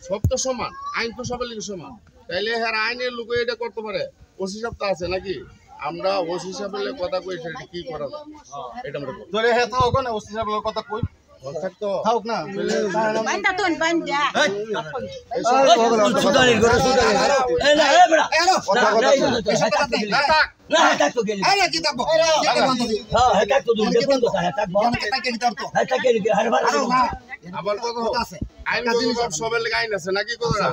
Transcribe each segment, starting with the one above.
সব তো সমান, আইন তো সবার লিগে সমান। তাইলে হ্যাঁ আইনের লোক এটা করতে পারে, ওসি সাহেব তো আছে নাকি? আমরা ওসি সাহেবের কথা কই, সেটা কি করা যায় এটা আমরা ধরে হ্যাঁ থাকো না, ওসি সাহেবের কথা কই থাকতো থাক না বাইন্দা তোন বাইন্দা সুদানি করে সুদানি এই না এই বড়া কথা না এটা তো গেলি আরে কি থাকবো হ্যাঁ এটা তো দুই দেখুন তো হ্যাঁ থাকবো এটা কে দিতে তো এটা কে হারবার আবার কথা আছে আইন তো সবের লাগি আইন আছে নাকি কথা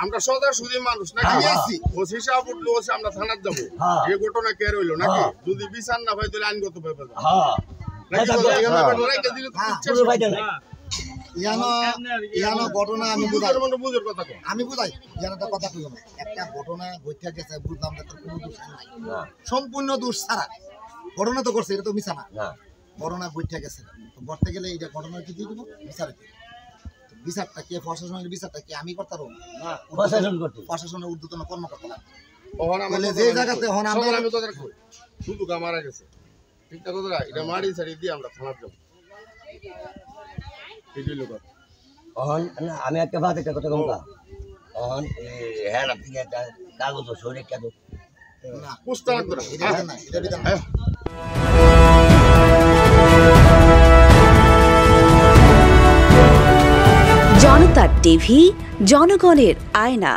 আমরা সদা সুদি মানুষ নাকি আছি ওসি সাহেব উঠলো ওসি আমরা থানাত যাব এই ঘটনা কে রইলো নাকি যদি বিচার না হয় তাহলে আইনগত ব্যাপার হ্যাঁ ঘটনা আমি বুঝাই একটা কথা কই একটা ঘটনা ঘটে গেছে বুঝলাম না, কোনো দোষ নাই, সম্পূর্ণ দোষ ছাড়া ঘটনা তো করছে, এটা তো মিছা না। ঘটনা ঘটে গেছে, ঘটতে গেলে এটা ঘটনা কি দিয়ে দেবো বিচারে, বিচারটা কে প্রশাসনের বিচারটা কি আমি করতে পারবো? প্রশাসনের ঊর্ধ্বতন কর্মকর্তা যে জায়গাতে আমি তো শুধু মারা গেছে ঠিকঠাক কথা এটা মারি ছাড়ি দিয়ে আমরা থানার যাবো। আমি একটা বাদ একটা কথা কম হ্যাঁ আপনি একটা কাগজ সরে কেন জনতার টিভি, জনগণের আয়না।